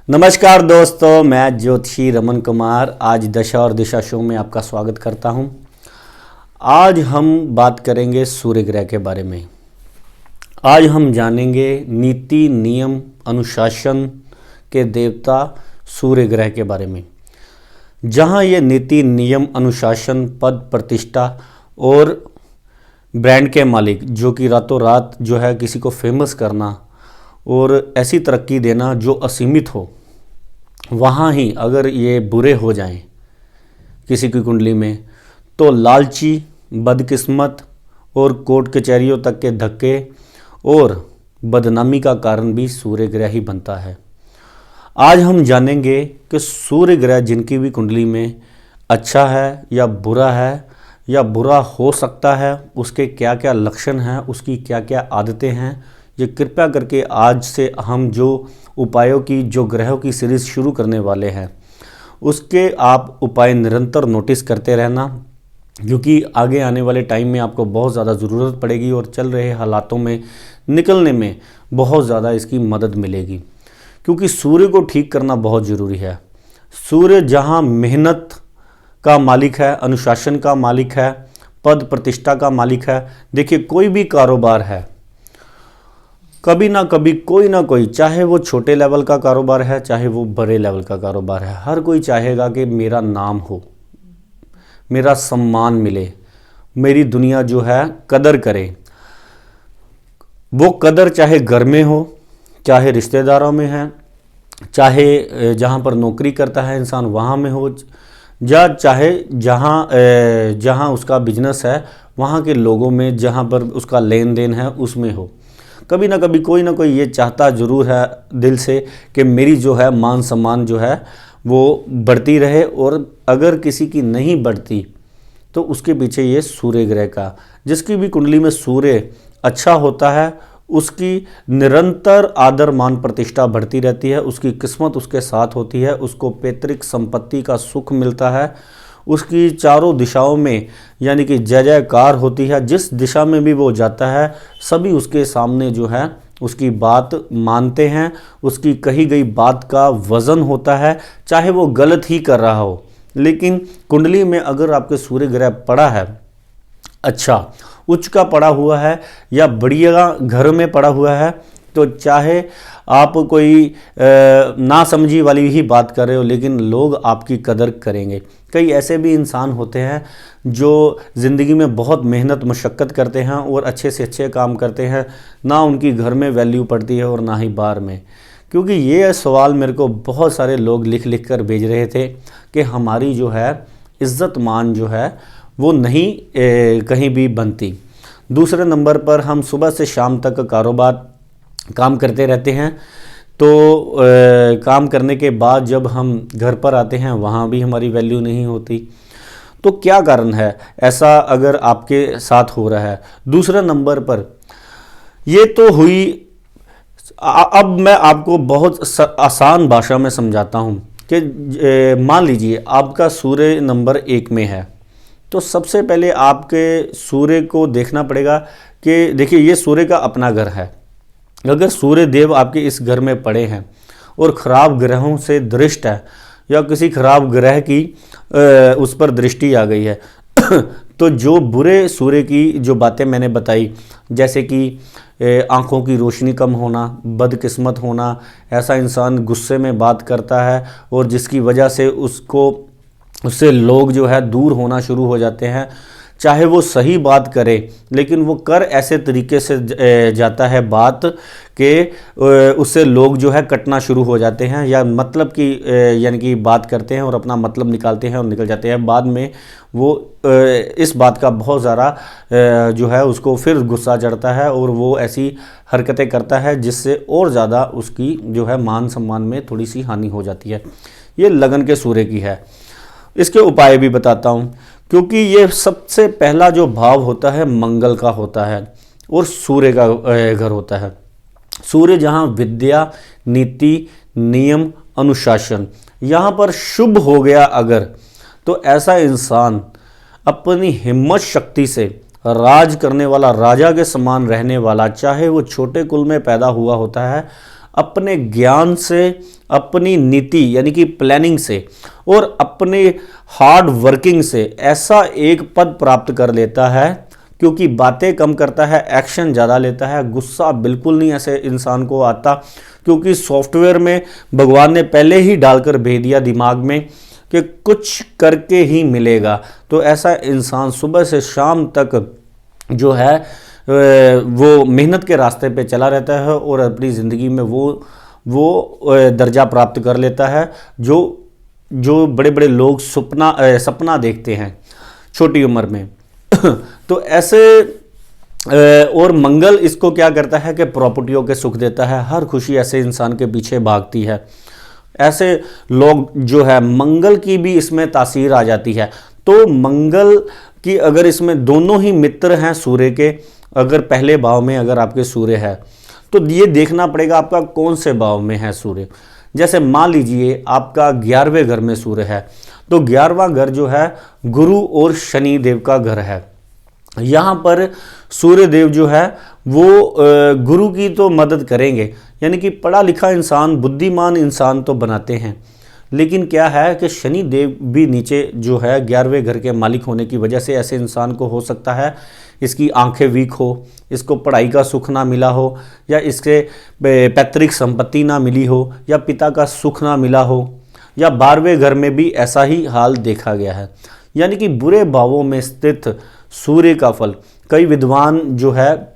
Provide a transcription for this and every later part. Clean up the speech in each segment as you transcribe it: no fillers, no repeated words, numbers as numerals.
नमस्कार दोस्तों, मैं ज्योतिषी रमन कुमार आज दशा और दिशा शो में आपका स्वागत करता हूं। आज हम बात करेंगे सूर्य ग्रह के बारे में। आज हम जानेंगे नीति, नियम, अनुशासन के देवता सूर्य ग्रह के बारे में। जहां ये नीति, नियम, अनुशासन, पद, प्रतिष्ठा और ब्रांड के मालिक जो कि रातों रात जो है किसी को फेमस करना और ऐसी तरक्की देना जो असीमित हो, वहाँ ही अगर ये बुरे हो जाएं किसी की कुंडली में तो लालची, बदकिस्मत और कोर्ट कचहरियों तक के धक्के और बदनामी का कारण भी सूर्य ग्रह ही बनता है। आज हम जानेंगे कि सूर्य ग्रह जिनकी भी कुंडली में अच्छा है या बुरा हो सकता है, उसके क्या क्या लक्षण हैं, उसकी क्या क्या आदतें हैं, ये कृपया करके आज से हम जो उपायों की जो ग्रहों की सीरीज़ शुरू करने वाले हैं उसके आप उपाय निरंतर नोटिस करते रहना, क्योंकि आगे आने वाले टाइम में आपको बहुत ज़्यादा ज़रूरत पड़ेगी और चल रहे हालातों में निकलने में बहुत ज़्यादा इसकी मदद मिलेगी। क्योंकि सूर्य को ठीक करना बहुत ज़रूरी है। सूर्य जहाँ मेहनत का मालिक है, अनुशासन का मालिक है, पद प्रतिष्ठा का मालिक है। देखिए, कोई भी कारोबार है, कभी ना कभी कोई ना कोई, चाहे वो छोटे लेवल का कारोबार है चाहे वो बड़े लेवल का कारोबार है, हर कोई चाहेगा कि मेरा नाम हो, मेरा सम्मान मिले, मेरी दुनिया जो है कदर करे। वो कदर चाहे घर में हो, चाहे रिश्तेदारों में है, चाहे जहाँ पर नौकरी करता है इंसान वहाँ में हो, या चाहे जहाँ उसका बिजनेस है वहाँ के लोगों में, जहाँ पर उसका लेन देन है उसमें हो। कभी ना कभी कोई ना कोई ये चाहता ज़रूर है दिल से कि मेरी जो है मान सम्मान जो है वो बढ़ती रहे, और अगर किसी की नहीं बढ़ती तो उसके पीछे ये सूर्य ग्रह का, जिसकी भी कुंडली में सूर्य अच्छा होता है उसकी निरंतर आदर मान प्रतिष्ठा बढ़ती रहती है, उसकी किस्मत उसके साथ होती है, उसको पैतृक संपत्ति का सुख मिलता है, उसकी चारों दिशाओं में यानी कि जय जयकार होती है। जिस दिशा में भी वो जाता है सभी उसके सामने जो है उसकी बात मानते हैं, उसकी कही गई बात का वज़न होता है, चाहे वो गलत ही कर रहा हो। लेकिन कुंडली में अगर आपके सूर्य ग्रह पड़ा है, अच्छा उच्च का पड़ा हुआ है या बढ़िया घर में पड़ा हुआ है, तो चाहे आप कोई ना समझी वाली ही बात कर रहे हो लेकिन लोग आपकी कदर करेंगे। कई ऐसे भी इंसान होते हैं जो ज़िंदगी में बहुत मेहनत मशक्क़त करते हैं और अच्छे से अच्छे काम करते हैं, ना उनकी घर में वैल्यू पड़ती है और ना ही बाहर में। क्योंकि ये सवाल मेरे को बहुत सारे लोग लिख लिख कर भेज रहे थे कि हमारी जो है इज़्ज़त मान जो है वो नहीं कहीं भी बनती। दूसरे नंबर पर हम सुबह से शाम तक काम करते रहते हैं, तो काम करने के बाद जब हम घर पर आते हैं वहाँ भी हमारी वैल्यू नहीं होती। तो क्या कारण है ऐसा अगर आपके साथ हो रहा है? दूसरे नंबर पर ये तो हुई, अब मैं आपको बहुत आसान भाषा में समझाता हूँ कि मान लीजिए आपका सूर्य नंबर 1 में है, तो सबसे पहले आपके सूर्य को देखना पड़ेगा कि देखिए ये सूर्य का अपना घर है। अगर सूर्य देव आपके इस घर में पड़े हैं और ख़राब ग्रहों से दृष्ट है या किसी खराब ग्रह की उस पर दृष्टि आ गई है तो जो बुरे सूर्य की जो बातें मैंने बताई, जैसे कि आँखों की रोशनी कम होना, बदकिस्मत होना, ऐसा इंसान गुस्से में बात करता है और जिसकी वजह से उससे लोग जो है दूर होना शुरू हो जाते हैं, चाहे वो सही बात करे लेकिन वो कर ऐसे तरीके से जाता है बात कि उससे लोग जो है कटना शुरू हो जाते हैं, या मतलब कि यानी कि बात करते हैं और अपना मतलब निकालते हैं और निकल जाते हैं। बाद में वो इस बात का बहुत ज़्यादा जो है उसको फिर गुस्सा चढ़ता है और वो ऐसी हरकतें करता है जिससे और ज़्यादा उसकी जो है मान सम्मान में थोड़ी सी हानि हो जाती है। ये लगन के सूर्य की है। इसके उपाय भी बताता हूँ, क्योंकि ये सबसे पहला जो भाव होता है मंगल का होता है और सूर्य का घर होता है। सूर्य जहाँ विद्या, नीति, नियम, अनुशासन, यहाँ पर शुभ हो गया अगर, तो ऐसा इंसान अपनी हिम्मत शक्ति से राज करने वाला, राजा के समान रहने वाला, चाहे वो छोटे कुल में पैदा हुआ होता है, अपने ज्ञान से, अपनी नीति यानी कि प्लानिंग से और अपने हार्ड वर्किंग से ऐसा एक पद प्राप्त कर लेता है, क्योंकि बातें कम करता है, एक्शन ज़्यादा लेता है। गुस्सा बिल्कुल नहीं ऐसे इंसान को आता, क्योंकि सॉफ्टवेयर में भगवान ने पहले ही डालकर भेज दिया दिमाग में कि कुछ करके ही मिलेगा। तो ऐसा इंसान सुबह से शाम तक जो है वो मेहनत के रास्ते पे चला रहता है और अपनी ज़िंदगी में वो दर्जा प्राप्त कर लेता है जो बड़े बड़े लोग सपना देखते हैं छोटी उम्र में। तो ऐसे और मंगल इसको क्या करता है कि प्रॉपर्टियों के सुख देता है। हर खुशी ऐसे इंसान के पीछे भागती है। ऐसे लोग जो है मंगल की भी इसमें तासीर आ जाती है। तो मंगल की अगर इसमें दोनों ही मित्र हैं सूर्य के, अगर पहले भाव में अगर आपके सूर्य है तो ये देखना पड़ेगा आपका कौन से भाव में है सूर्य। जैसे मान लीजिए आपका 11वें घर में सूर्य है, तो 11वां घर जो है गुरु और शनि देव का घर है। यहाँ पर सूर्य देव जो है वो गुरु की तो मदद करेंगे, यानी कि पढ़ा लिखा इंसान, बुद्धिमान इंसान तो बनाते हैं, लेकिन क्या है कि शनि देव भी नीचे जो है 11वें घर के मालिक होने की वजह से ऐसे इंसान को हो सकता है इसकी आंखें वीक हो, इसको पढ़ाई का सुख ना मिला हो, या इसके पैतृक संपत्ति ना मिली हो, या पिता का सुख ना मिला हो, या 12वें घर में भी ऐसा ही हाल देखा गया है। यानी कि बुरे भावों में स्थित सूर्य का फल, कई विद्वान जो है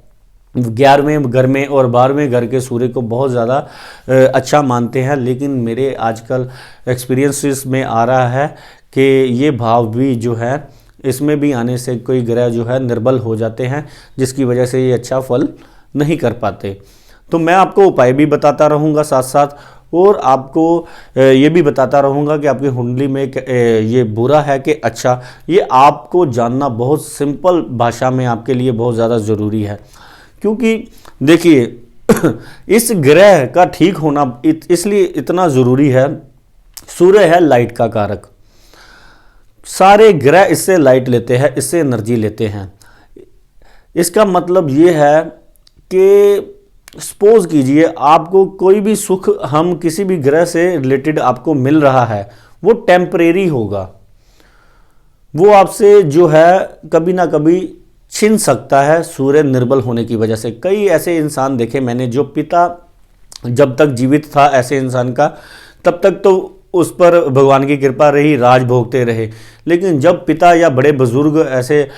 11वें घर में और 12वें घर के सूर्य को बहुत ज़्यादा अच्छा मानते हैं, लेकिन मेरे आजकल एक्सपीरियंसेस में आ रहा है कि ये भाव भी जो है इसमें भी आने से कोई ग्रह जो है निर्बल हो जाते हैं, जिसकी वजह से ये अच्छा फल नहीं कर पाते। तो मैं आपको उपाय भी बताता रहूँगा साथ साथ, और आपको ये भी बताता रहूँगा कि आपकी कुंडली में ये बुरा है कि अच्छा, ये आपको जानना बहुत सिंपल भाषा में आपके लिए बहुत ज़्यादा ज़रूरी है। क्योंकि देखिए इस ग्रह का ठीक होना इसलिए इतना ज़रूरी है। सूर्य है लाइट का कारक, सारे ग्रह इससे लाइट लेते हैं, इससे एनर्जी लेते हैं। इसका मतलब ये है कि सपोज कीजिए आपको कोई भी सुख हम किसी भी ग्रह से रिलेटेड आपको मिल रहा है, वो टेम्परेरी होगा, वो आपसे जो है कभी ना कभी छिन सकता है सूर्य निर्बल होने की वजह से। कई ऐसे इंसान देखे मैंने जो पिता जब तक जीवित था ऐसे इंसान का, तब तक तो उस पर भगवान की कृपा रही, राज भोगते रहे, लेकिन जब पिता या बड़े बुजुर्ग ऐसे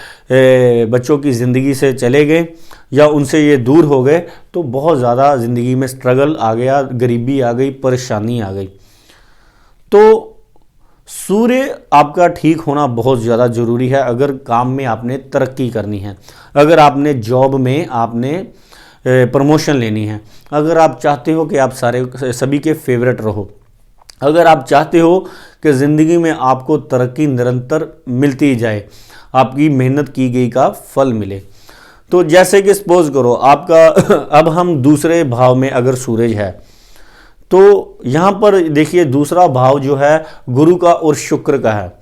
बच्चों की ज़िंदगी से चले गए या उनसे ये दूर हो गए, तो बहुत ज़्यादा ज़िंदगी में स्ट्रगल आ गया, गरीबी आ गई, परेशानी आ गई। तो सूर्य आपका ठीक होना बहुत ज़्यादा ज़रूरी है अगर काम में आपने तरक्की करनी है, अगर आपने जॉब में आपने प्रमोशन लेनी है, अगर आप चाहते हो कि आप सभी के फेवरेट रहो, अगर आप चाहते हो कि ज़िंदगी में आपको तरक्की निरंतर मिलती जाए, आपकी मेहनत की गई का फल मिले। तो जैसे कि सपोज करो आपका अब हम दूसरे भाव में अगर सूरज है, तो यहाँ पर देखिए दूसरा भाव जो है गुरु का और शुक्र का है।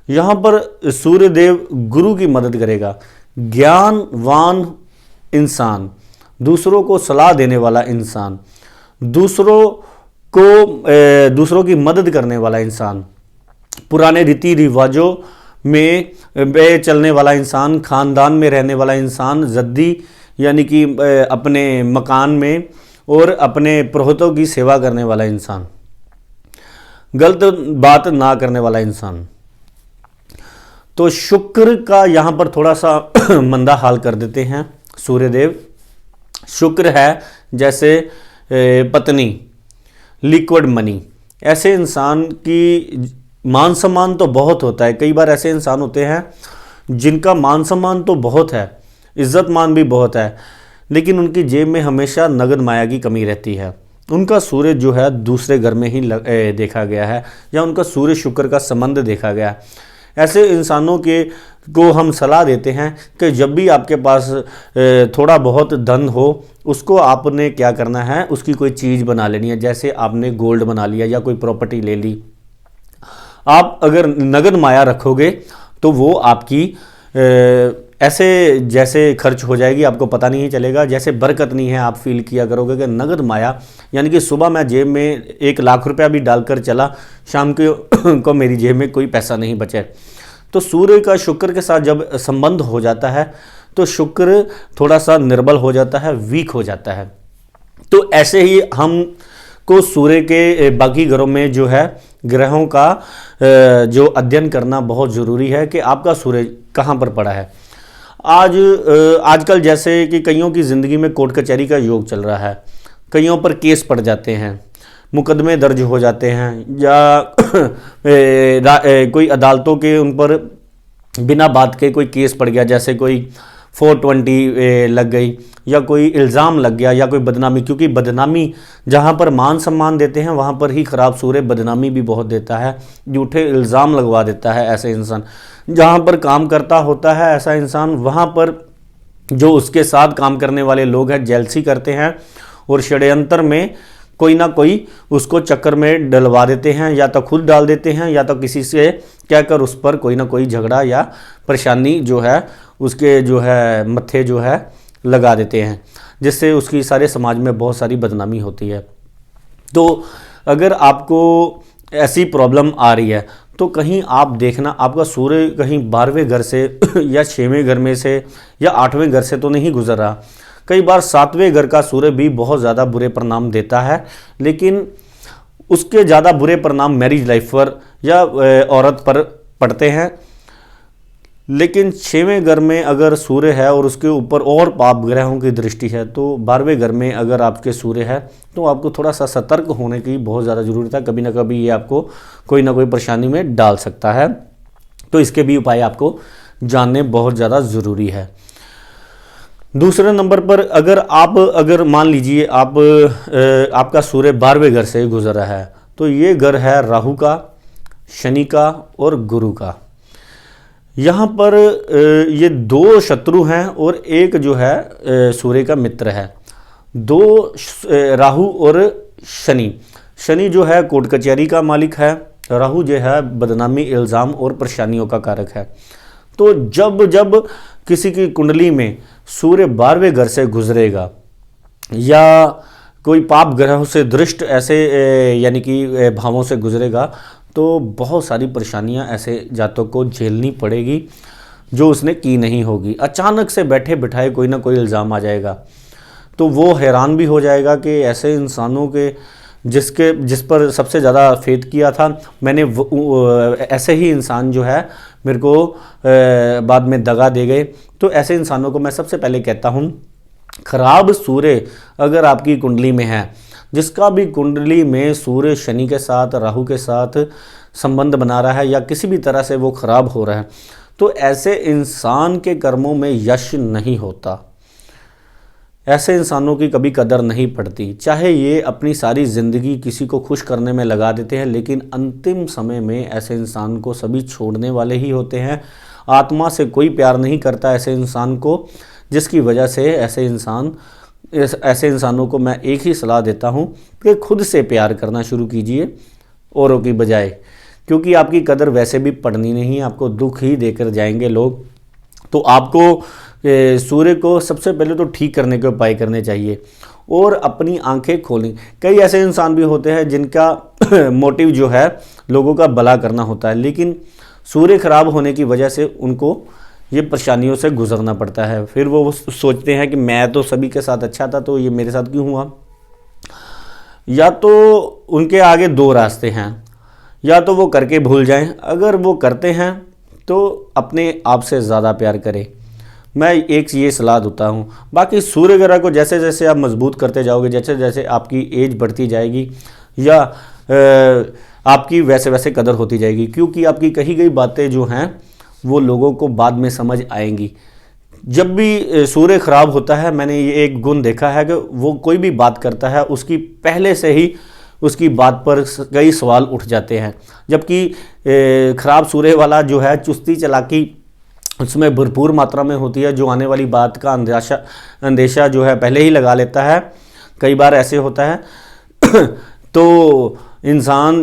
यहाँ पर सूर्य देव गुरु की मदद करेगा। ज्ञानवान इंसान, दूसरों को सलाह देने वाला इंसान, दूसरों की मदद करने वाला इंसान, पुराने रीति रिवाजों में चलने वाला इंसान, खानदान में रहने वाला इंसान, जद्दी यानी कि अपने मकान में और अपने पुरोहितों की सेवा करने वाला इंसान, गलत बात ना करने वाला इंसान। तो शुक्र का यहाँ पर थोड़ा सा मंदा हाल कर देते हैं सूर्यदेव। शुक्र है जैसे पत्नी, लिक्विड मनी, ऐसे इंसान की मान सम्मान तो बहुत होता है। कई बार ऐसे इंसान होते हैं जिनका मान सम्मान तो बहुत है, इज्जत मान भी बहुत है, लेकिन उनकी जेब में हमेशा नगद माया की कमी रहती है। उनका सूर्य जो है दूसरे घर में ही देखा गया है, या उनका सूर्य शुक्र का संबंध देखा गया है। ऐसे इंसानों को हम सलाह देते हैं कि जब भी आपके पास थोड़ा बहुत धन हो, उसको आपने क्या करना है, उसकी कोई चीज़ बना लेनी है। जैसे आपने गोल्ड बना लिया या कोई प्रॉपर्टी ले ली, आप अगर नगद माया रखोगे तो वो आपकी ऐसे जैसे खर्च हो जाएगी आपको पता नहीं चलेगा, जैसे बरकत नहीं है आप फील किया करोगे कि नगद माया, यानी कि सुबह मैं जेब में 1 लाख रुपया भी डालकर चला, शाम को मेरी जेब में कोई पैसा नहीं बचे। तो सूर्य का शुक्र के साथ जब संबंध हो जाता है तो शुक्र थोड़ा सा निर्बल हो जाता है, वीक हो जाता है। तो ऐसे ही हम को सूर्य के बाकी ग्रहों में जो है ग्रहों का जो अध्ययन करना बहुत ज़रूरी है कि आपका सूर्य कहाँ पर पड़ा है। आजकल जैसे कि कईयों की ज़िंदगी में कोर्ट कचहरी का योग चल रहा है, कईयों पर केस पड़ जाते हैं, मुकदमे दर्ज हो जाते हैं, या कोई अदालतों के उन पर बिना बात के कोई केस पड़ गया, जैसे कोई 420 लग गई या कोई इल्ज़ाम लग गया या कोई बदनामी, क्योंकि बदनामी जहाँ पर मान सम्मान देते हैं वहाँ पर ही ख़राब सूर्य बदनामी भी बहुत देता है, झूठे इल्ज़ाम लगवा देता है। ऐसे इंसान जहाँ पर काम करता होता है ऐसा इंसान, वहाँ पर जो उसके साथ काम करने वाले लोग हैं जेलसी करते हैं और षड्यंत्र में कोई ना कोई उसको चक्कर में डलवा देते हैं, या तो खुद डाल देते हैं या तो किसी से कहकर उस पर कोई ना कोई झगड़ा या परेशानी जो है उसके जो है मत्थे जो है लगा देते हैं, जिससे उसकी सारे समाज में बहुत सारी बदनामी होती है। तो अगर आपको ऐसी प्रॉब्लम आ रही है तो कहीं आप देखना आपका सूर्य कहीं 12वें घर से या 6वें घर में से या 8वें घर से तो नहीं गुजर रहा। कई बार 7वें घर का सूर्य भी बहुत ज़्यादा बुरे परिणाम देता है, लेकिन उसके ज़्यादा बुरे परिणाम मैरिज लाइफ पर या औरत पर पड़ते हैं। लेकिन 6वें घर में अगर सूर्य है और उसके ऊपर और पाप ग्रहों की दृष्टि है, तो 12वें घर में अगर आपके सूर्य है तो आपको थोड़ा सा सतर्क होने की बहुत ज़्यादा ज़रूरत है। कभी ना कभी ये आपको कोई ना कोई परेशानी में डाल सकता है, तो इसके भी उपाय आपको जानने बहुत ज़्यादा ज़रूरी है। दूसरे नंबर पर अगर मान लीजिए आपका सूर्य 12वें घर से गुजर रहा है, तो ये घर है राहु का, शनि का और गुरु का। यहाँ पर ये 2 शत्रु हैं और एक जो है सूर्य का मित्र है। 2 राहु और शनि जो है कोर्ट कचहरी का मालिक है, राहु जो है बदनामी, इल्ज़ाम और परेशानियों का कारक है। तो जब किसी की कुंडली में सूर्य 12वें घर से गुजरेगा या कोई पाप ग्रहों से दृष्ट ऐसे यानी कि भावों से गुजरेगा, तो बहुत सारी परेशानियां ऐसे जातक को झेलनी पड़ेगी जो उसने की नहीं होगी। अचानक से बैठे बिठाए कोई ना कोई इल्ज़ाम आ जाएगा, तो वो हैरान भी हो जाएगा कि ऐसे इंसानों के जिस पर सबसे ज़्यादा फेथ किया था मैंने, ऐसे ही इंसान जो है मेरे को बाद में दगा दे गए। तो ऐसे इंसानों को मैं सबसे पहले कहता हूँ, खराब सूर्य अगर आपकी कुंडली में है, जिसका भी कुंडली में सूर्य शनि के साथ, राहु के साथ संबंध बना रहा है या किसी भी तरह से वो खराब हो रहा है, तो ऐसे इंसान के कर्मों में यश नहीं होता। ऐसे इंसानों की कभी कदर नहीं पड़ती, चाहे ये अपनी सारी ज़िंदगी किसी को खुश करने में लगा देते हैं, लेकिन अंतिम समय में ऐसे इंसान को सभी छोड़ने वाले ही होते हैं। आत्मा से कोई प्यार नहीं करता ऐसे इंसान को, जिसकी वजह से ऐसे इंसानों को मैं एक ही सलाह देता हूँ कि खुद से प्यार करना शुरू कीजिए औरों की बजाय, क्योंकि आपकी कदर वैसे भी पड़नी नहीं, आपको दुख ही देकर जाएंगे लोग। तो आपको सूर्य को सबसे पहले तो ठीक करने के उपाय करने चाहिए और अपनी आंखें खोलें। कई ऐसे इंसान भी होते हैं जिनका मोटिव जो है लोगों का भला करना होता है, लेकिन सूर्य खराब होने की वजह से उनको ये परेशानियों से गुजरना पड़ता है। फिर वो सोचते हैं कि मैं तो सभी के साथ अच्छा था, तो ये मेरे साथ क्यों हुआ। या तो उनके आगे 2 रास्ते हैं, या तो वो करके भूल जाएं, अगर वो करते हैं तो अपने आप से ज़्यादा प्यार करें। मैं एक ये सलाह देता हूँ। बाकी सूर्य ग्रह को जैसे जैसे आप मजबूत करते जाओगे, जैसे जैसे आपकी एज बढ़ती जाएगी या आपकी वैसे वैसे कदर होती जाएगी, क्योंकि आपकी कही गई बातें जो हैं वो लोगों को बाद में समझ आएंगी। जब भी सूर्य खराब होता है, मैंने ये एक गुण देखा है कि वो कोई भी बात करता है उसकी पहले से ही उसकी बात पर कई सवाल उठ जाते हैं, जबकि खराब सूर्य वाला जो है चुस्ती चालाकी उसमें भरपूर मात्रा में होती है, जो आने वाली बात का अंदेशा जो है पहले ही लगा लेता है। कई बार ऐसे होता है तो इंसान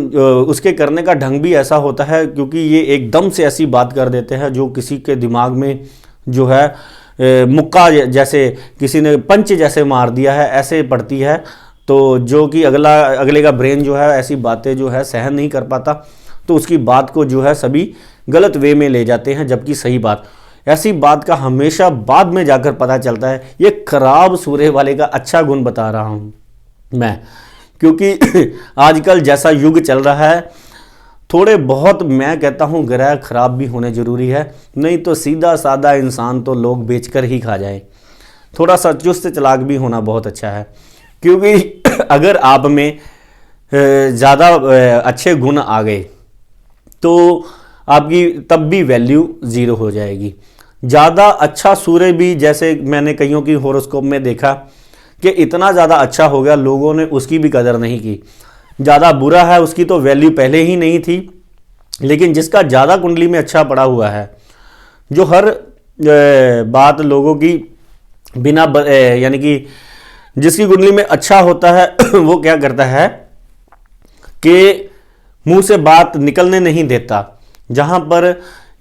उसके करने का ढंग भी ऐसा होता है, क्योंकि ये एकदम से ऐसी बात कर देते हैं जो किसी के दिमाग में जो है मुक्का जैसे किसी ने पंच जैसे मार दिया है ऐसे पड़ती है, तो जो कि अगले का ब्रेन जो है ऐसी बातें जो है सहन नहीं कर पाता, तो उसकी बात को जो है सभी गलत वे में ले जाते हैं, जबकि सही बात ऐसी बात का हमेशा बाद में जाकर पता चलता है। ये खराब सूर्य वाले का अच्छा गुण बता रहा हूँ मैं, क्योंकि आजकल जैसा युग चल रहा है, थोड़े बहुत मैं कहता हूँ ग्रह खराब भी होने ज़रूरी है, नहीं तो सीधा साधा इंसान तो लोग बेचकर ही खा जाए। थोड़ा सा चुस्त चालाक भी होना बहुत अच्छा है, क्योंकि अगर आप में ज़्यादा अच्छे गुण आ गए तो आपकी तब भी वैल्यू ज़ीरो हो जाएगी। ज़्यादा अच्छा सूर्य भी, जैसे मैंने कईयों की होरोस्कोप में देखा कि इतना ज़्यादा अच्छा हो गया, लोगों ने उसकी भी कदर नहीं की। ज़्यादा बुरा है उसकी तो वैल्यू पहले ही नहीं थी, लेकिन जिसका ज़्यादा कुंडली में अच्छा पड़ा हुआ है, जो हर बात लोगों की बिना यानी कि जिसकी कुंडली में अच्छा होता है वो क्या करता है कि मुंह से बात निकलने नहीं देता। जहां पर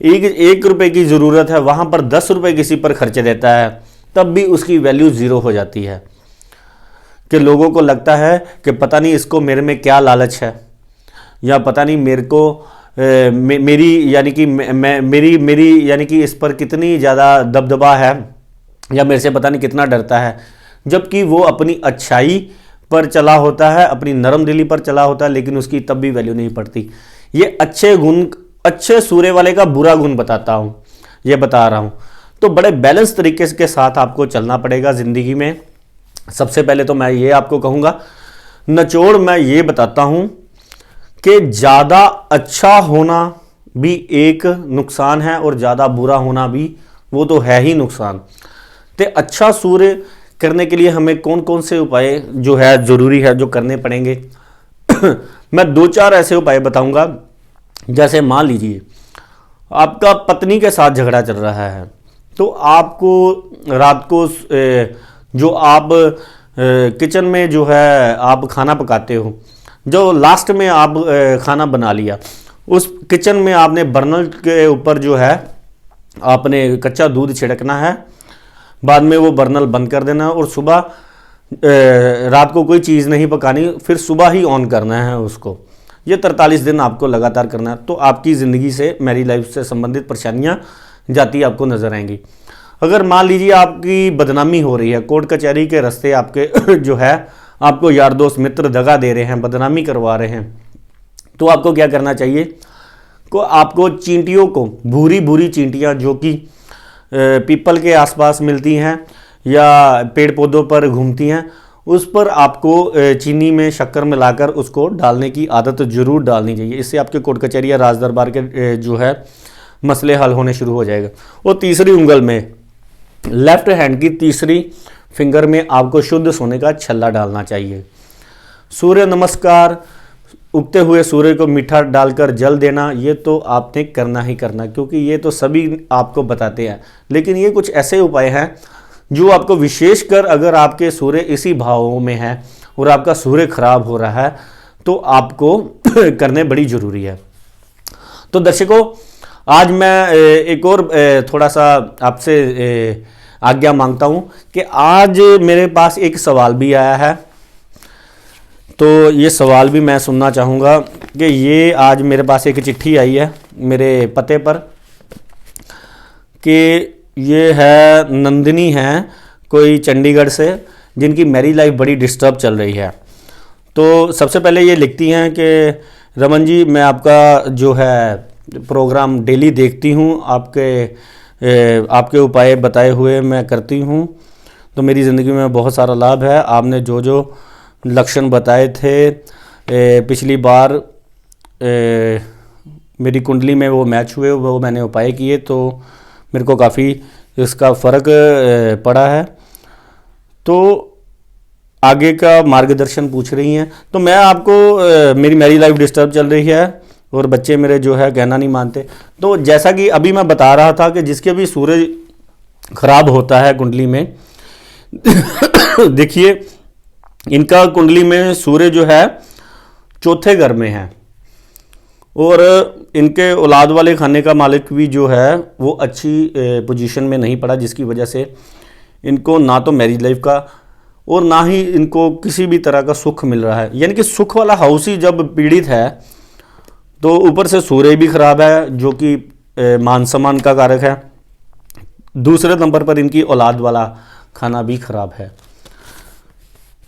एक रुपए की ज़रूरत है वहां पर 10 रुपए किसी पर खर्च देता है, तब भी उसकी वैल्यू ज़ीरो हो जाती है। कि लोगों को लगता है कि पता नहीं इसको मेरे में क्या लालच है, या पता नहीं मेरे को मेरी यानी कि मेरी यानी कि इस पर कितनी ज़्यादा दबदबा है, या मेरे से पता नहीं कितना डरता है, जबकि वो अपनी अच्छाई पर चला होता है, अपनी नरम दिली पर चला होता है, लेकिन उसकी तब भी वैल्यू नहीं पड़ती। ये अच्छे गुण, अच्छे सूर्य वाले का बुरा गुण बताता हूँ, ये बता रहा हूँ। तो बड़े बैलेंस तरीके के साथ आपको चलना पड़ेगा ज़िंदगी में। सबसे पहले तो मैं ये आपको कहूँगा, निचोड़ मैं ये बताता हूँ कि ज़्यादा अच्छा होना भी एक नुकसान है और ज़्यादा बुरा होना भी वो तो है ही नुकसान। तो अच्छा सूर्य करने के लिए हमें कौन कौन से उपाय जो है ज़रूरी है, जो करने पड़ेंगे मैं 2-4 ऐसे उपाय बताऊंगा। जैसे मान लीजिए आपका पत्नी के साथ झगड़ा चल रहा है, तो आपको रात को जो आप किचन में जो है आप खाना पकाते हो, जो लास्ट में आप खाना बना लिया, उस किचन में आपने बर्नल के ऊपर जो है आपने कच्चा दूध छिड़कना है, बाद में वो बर्नल बंद कर देना और सुबह रात को कोई चीज़ नहीं पकानी, फिर सुबह ही ऑन करना है उसको। ये 43 दिन आपको लगातार करना है, तो आपकी ज़िंदगी से, मैरिज लाइफ से संबंधित परेशानियाँ जाती आपको नज़र आएंगी। अगर मान लीजिए आपकी बदनामी हो रही है, कोर्ट कचहरी के रास्ते आपके जो है आपको यार दोस्त मित्र दगा दे रहे हैं, बदनामी करवा रहे हैं, तो आपको क्या करना चाहिए को आपको चींटियों को, भूरी भूरी चींटियाँ जो कि पीपल के आसपास मिलती हैं या पेड़ पौधों पर घूमती हैं, उस पर आपको चीनी में शक्कर मिलाकर उसको डालने की आदत ज़रूर डालनी चाहिए। इससे आपके कोर्ट कचहरी या राज दरबार के जो है मसले हल होने शुरू हो जाएगा। और तीसरी उंगल में, लेफ्ट हैंड की तीसरी फिंगर में आपको शुद्ध सोने का छल्ला डालना चाहिए। सूर्य नमस्कार, उगते हुए सूर्य को मीठा डालकर जल देना, ये तो आपने करना ही करना, क्योंकि ये तो सभी आपको बताते हैं। लेकिन ये कुछ ऐसे उपाय हैं जो आपको विशेषकर, अगर आपके सूर्य इसी भावों में है और आपका सूर्य खराब हो रहा है, तो आपको करने बड़ी ज़रूरी है। तो दर्शकों, आज मैं एक और थोड़ा सा आपसे आज्ञा मांगता हूँ कि आज मेरे पास एक सवाल भी आया है, तो ये सवाल भी मैं सुनना चाहूँगा कि ये आज मेरे पास एक चिट्ठी आई है मेरे पते पर कि ये है नंदिनी है कोई चंडीगढ़ से, जिनकी मैरिज लाइफ बड़ी डिस्टर्ब चल रही है। तो सबसे पहले ये लिखती हैं कि रमन जी, मैं आपका जो है प्रोग्राम डेली देखती हूँ, आपके उपाय बताए हुए मैं करती हूँ, तो मेरी ज़िंदगी में बहुत सारा लाभ है। आपने जो जो लक्षण बताए थे पिछली बार मेरी कुंडली में वो मैच हुए, वो मैंने उपाय किए, तो मेरे को काफ़ी इसका फ़र्क पड़ा है। तो आगे का मार्गदर्शन पूछ रही हैं। तो मैं आपको, मेरी मैरिज लाइफ डिस्टर्ब चल रही है और बच्चे मेरे जो है कहना नहीं मानते। तो जैसा कि अभी मैं बता रहा था कि जिसके भी सूर्य खराब होता है कुंडली में देखिए इनका कुंडली में सूर्य जो है चौथे घर में है, और इनके औलाद वाले खाने का मालिक भी जो है वो अच्छी पोजीशन में नहीं पड़ा, जिसकी वजह से इनको ना तो मैरिज लाइफ का और ना ही इनको किसी भी तरह का सुख मिल रहा है। यानी कि सुख वाला हाउस ही जब पीड़ित है तो ऊपर से सूर्य भी खराब है जो कि मान सम्मान का कारक है। दूसरे नंबर पर इनकी औलाद वाला खाना भी खराब है।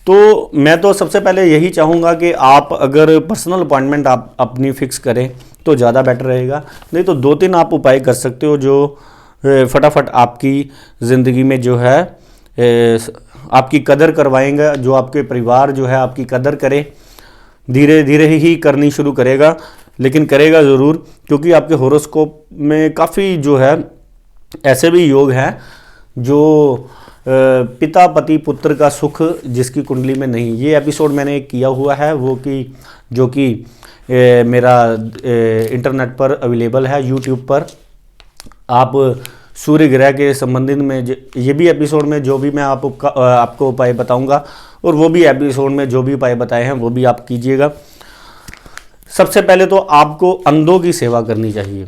तो मैं तो सबसे पहले यही चाहूँगा कि आप अगर पर्सनल अपॉइंटमेंट आप अपनी फ़िक्स करें तो ज़्यादा बेटर रहेगा। नहीं तो 2-3 आप उपाय कर सकते हो जो फटाफट आपकी ज़िंदगी में जो है आपकी कदर करवाएंगे, जो आपके परिवार जो है आपकी कदर करे। धीरे धीरे ही करनी शुरू करेगा, लेकिन करेगा ज़रूर, क्योंकि आपके हॉरोस्कोप में काफ़ी जो है ऐसे भी योग हैं जो पिता पति पुत्र का सुख जिसकी कुंडली में नहीं। ये एपिसोड मैंने एक किया हुआ है वो कि जो कि मेरा इंटरनेट पर अवेलेबल है, यूट्यूब पर। आप सूर्य ग्रह के संबंधित में ये भी एपिसोड में जो भी मैं आपको उपाय बताऊंगा और वो भी एपिसोड में जो भी उपाय बताए हैं वो भी आप कीजिएगा। सबसे पहले तो आपको अंधों की सेवा करनी चाहिए।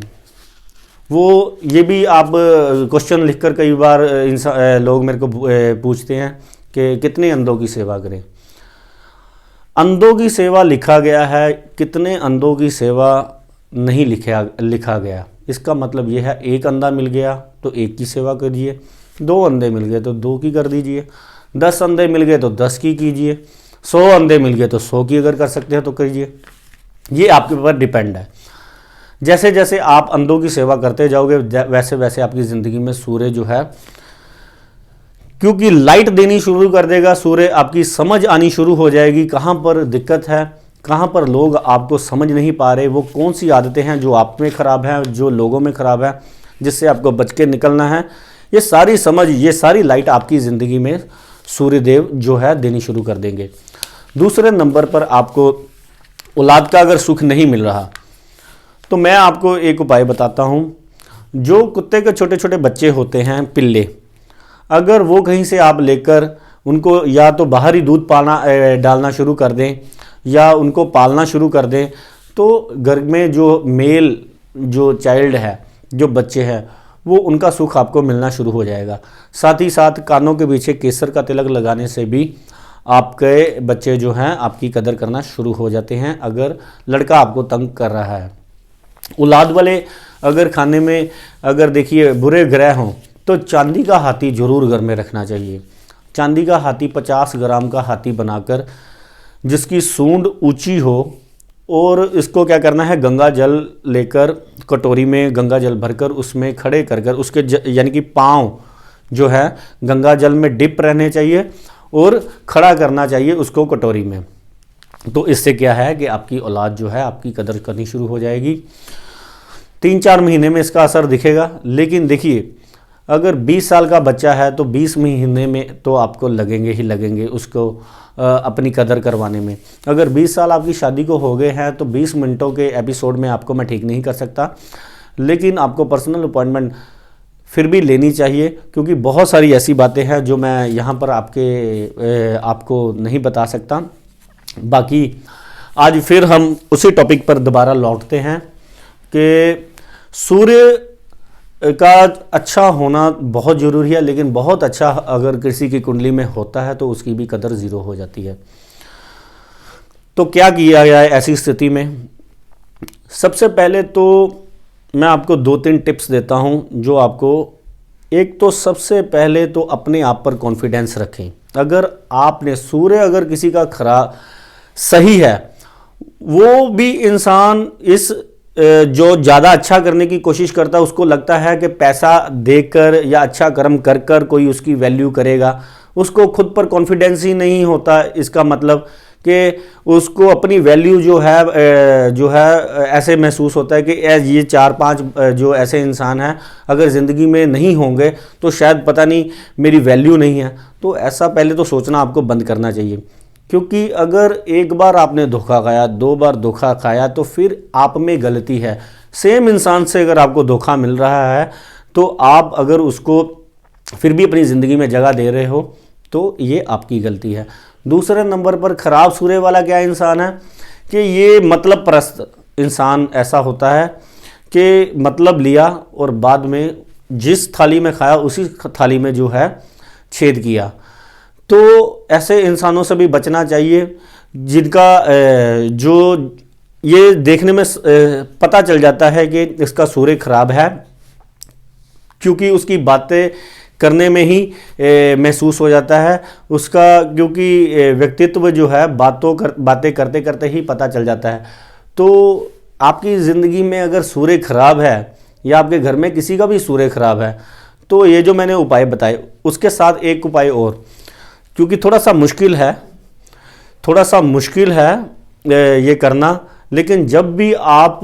वो ये भी आप क्वेश्चन लिखकर कई बार लोग मेरे को पूछते हैं कि कितने अंधों की सेवा करें। अंधों की सेवा लिखा गया है, कितने अंधों की सेवा नहीं लिखा गया। इसका मतलब ये है एक अंधा मिल गया तो एक की सेवा करिए, 2 अंधे मिल गए तो 2 की कर दीजिए, 10 अंधे मिल गए तो 10 की कीजिए, 100 अंधे मिल गए तो 100 की अगर कर सकते हैं तो करिए। ये आपके ऊपर डिपेंड है। जैसे जैसे आप अंधों की सेवा करते जाओगे वैसे वैसे आपकी ज़िंदगी में सूर्य जो है क्योंकि लाइट देनी शुरू कर देगा, सूर्य आपकी समझ आनी शुरू हो जाएगी कहाँ पर दिक्कत है, कहाँ पर लोग आपको समझ नहीं पा रहे, वो कौन सी आदतें हैं जो आप में ख़राब हैं, जो लोगों में ख़राब है, जिससे आपको बच के निकलना है। ये सारी समझ, ये सारी लाइट आपकी ज़िंदगी में सूर्यदेव जो है देनी शुरू कर देंगे। दूसरे नंबर पर आपको औलाद का अगर सुख नहीं मिल रहा तो मैं आपको एक उपाय बताता हूँ। जो कुत्ते के छोटे छोटे बच्चे होते हैं, पिल्ले, अगर वो कहीं से आप लेकर उनको या तो बाहर ही दूध डालना शुरू कर दें या उनको पालना शुरू कर दें तो घर में जो मेल जो चाइल्ड है, जो बच्चे हैं, वो उनका सुख आपको मिलना शुरू हो जाएगा। साथ ही साथ कानों के पीछे केसर का तिलक लगाने से भी आपके बच्चे जो हैं आपकी कदर करना शुरू हो जाते हैं, अगर लड़का आपको तंग कर रहा है। औलाद वाले अगर खाने में अगर देखिए बुरे ग्रह हों तो चांदी का हाथी जरूर घर में रखना चाहिए। चांदी का हाथी 50 ग्राम का हाथी बनाकर जिसकी सूंड ऊंची हो, और इसको क्या करना है, गंगा जल लेकर कटोरी में गंगा जल भरकर उसमें खड़े कर कर उसके यानी कि पाँव जो है गंगा जल में डिप रहने चाहिए और खड़ा करना चाहिए उसको कटोरी में। तो इससे क्या है कि आपकी औलाद जो है आपकी कदर करनी शुरू हो जाएगी। 3-4 महीने में इसका असर दिखेगा। लेकिन देखिए अगर 20 साल का बच्चा है तो 20 महीने में तो आपको लगेंगे ही लगेंगे उसको अपनी कदर करवाने में। अगर 20 साल आपकी शादी को हो गए हैं तो 20 मिनटों के एपिसोड में आपको मैं ठीक नहीं कर सकता, लेकिन आपको पर्सनल अपॉइंटमेंट फिर भी लेनी चाहिए, क्योंकि बहुत सारी ऐसी बातें हैं जो मैं यहाँ पर आपको नहीं बता सकता। बाकी आज फिर हम उसी टॉपिक पर दोबारा लौटते हैं कि सूर्य का अच्छा होना बहुत ज़रूरी है, लेकिन बहुत अच्छा अगर किसी की कुंडली में होता है तो उसकी भी कदर ज़ीरो हो जाती है। तो क्या किया गया है ऐसी स्थिति में? सबसे पहले तो मैं आपको 2-3 टिप्स देता हूं जो आपको, एक तो सबसे पहले तो अपने आप पर कॉन्फिडेंस रखें। अगर आपने सूर्य अगर किसी का सही है, वो भी इंसान इस जो ज़्यादा अच्छा करने की कोशिश करता है उसको लगता है कि पैसा देकर या अच्छा कर्म कर कर कोई उसकी वैल्यू करेगा, उसको खुद पर कॉन्फिडेंस ही नहीं होता। इसका मतलब कि उसको अपनी वैल्यू जो है ऐसे महसूस होता है कि ये 4-5 जो ऐसे इंसान हैं अगर ज़िंदगी में नहीं होंगे तो शायद पता नहीं मेरी वैल्यू नहीं है। तो ऐसा पहले तो सोचना आपको बंद करना चाहिए, क्योंकि अगर एक बार आपने धोखा खाया, 2 बार धोखा खाया तो फिर आप में गलती है। सेम इंसान से अगर आपको धोखा मिल रहा है तो आप अगर उसको फिर भी अपनी ज़िंदगी में जगह दे रहे हो तो ये आपकी गलती है। दूसरे नंबर पर ख़राब सूर्य वाला क्या इंसान है कि ये मतलब परस्त, इंसान ऐसा होता है कि मतलब लिया और बाद में जिस थाली में खाया उसी थाली में जो है छेद किया। तो ऐसे इंसानों से भी बचना चाहिए जिनका जो ये देखने में पता चल जाता है कि इसका सूर्य खराब है, क्योंकि उसकी बातें करने में ही महसूस हो जाता है उसका, क्योंकि व्यक्तित्व जो है बातें करते करते ही पता चल जाता है। तो आपकी ज़िंदगी में अगर सूर्य खराब है या आपके घर में किसी का भी सूर्य खराब है, तो ये जो मैंने उपाय बताए उसके साथ एक उपाय और, क्योंकि थोड़ा सा मुश्किल है ये करना, लेकिन जब भी आप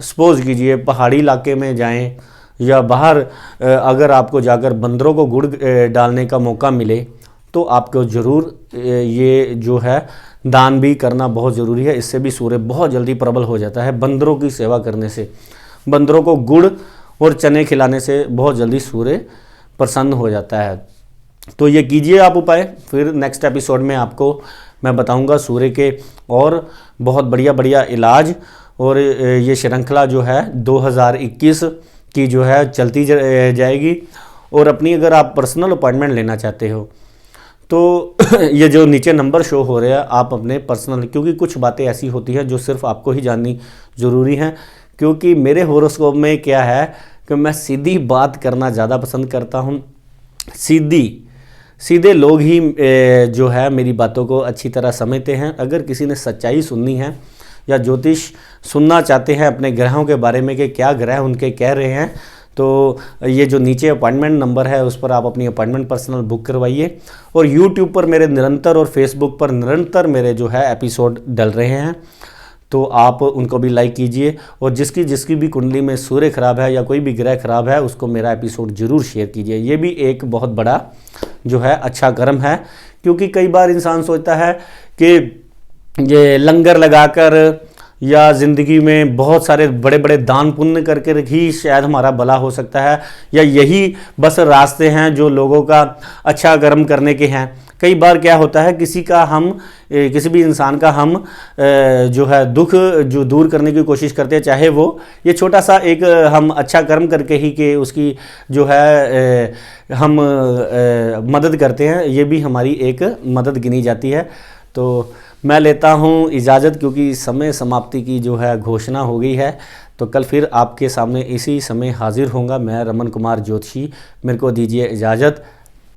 सपोज कीजिए पहाड़ी इलाके में जाएं या बाहर अगर आपको जाकर बंदरों को गुड़ डालने का मौका मिले तो आपको ज़रूर ये जो है दान भी करना बहुत ज़रूरी है। इससे भी सूर्य बहुत जल्दी प्रबल हो जाता है। बंदरों की सेवा करने से, बंदरों को गुड़ और चने खिलाने से बहुत जल्दी सूर्य प्रसन्न हो जाता है। तो ये कीजिए आप उपाय। फिर नेक्स्ट एपिसोड में आपको मैं बताऊंगा सूर्य के और बहुत बढ़िया इलाज, और ये श्रृंखला जो है 2021 की जो है चलती जाएगी। और अपनी अगर आप पर्सनल अपॉइंटमेंट लेना चाहते हो तो ये जो नीचे नंबर शो हो रहा है आप अपने पर्सनल, क्योंकि कुछ बातें ऐसी होती हैं जो सिर्फ आपको ही जाननी ज़रूरी हैं, क्योंकि मेरे होरोस्कोप में क्या है कि मैं सीधी बात करना ज़्यादा पसंद करता हूँ। सीधे लोग ही जो है मेरी बातों को अच्छी तरह समझते हैं। अगर किसी ने सच्चाई सुननी है या ज्योतिष सुनना चाहते हैं अपने ग्रहों के बारे में कि क्या ग्रह उनके कह रहे हैं, तो ये जो नीचे अपॉइंटमेंट नंबर है उस पर आप अपनी अपॉइंटमेंट पर्सनल बुक करवाइए। और यूट्यूब पर मेरे निरंतर और फेसबुक पर निरंतर मेरे जो है एपिसोड डल रहे हैं, तो आप उनको भी लाइक कीजिए। और जिसकी भी कुंडली में सूर्य खराब है या कोई भी ग्रह खराब है उसको मेरा एपिसोड ज़रूर शेयर कीजिए। ये भी एक बहुत बड़ा जो है अच्छा कर्म है, क्योंकि कई बार इंसान सोचता है कि ये लंगर लगाकर या ज़िंदगी में बहुत सारे बड़े बड़े दान पुण्य करके ही शायद हमारा भला हो सकता है, या यही बस रास्ते हैं जो लोगों का अच्छा कर्म करने के हैं। कई बार क्या होता है किसी भी इंसान का हम जो है दुख जो दूर करने की कोशिश करते हैं, चाहे वो ये छोटा सा एक हम अच्छा कर्म करके ही कि उसकी जो है हम मदद करते हैं, ये भी हमारी एक मदद गिनी जाती है। तो मैं लेता हूँ इजाज़त, क्योंकि समय समाप्ति की जो है घोषणा हो गई है। तो कल फिर आपके सामने इसी समय हाजिर होऊंगा मैं, रमन कुमार ज्योतिषी। मेरे को दीजिए इजाज़त।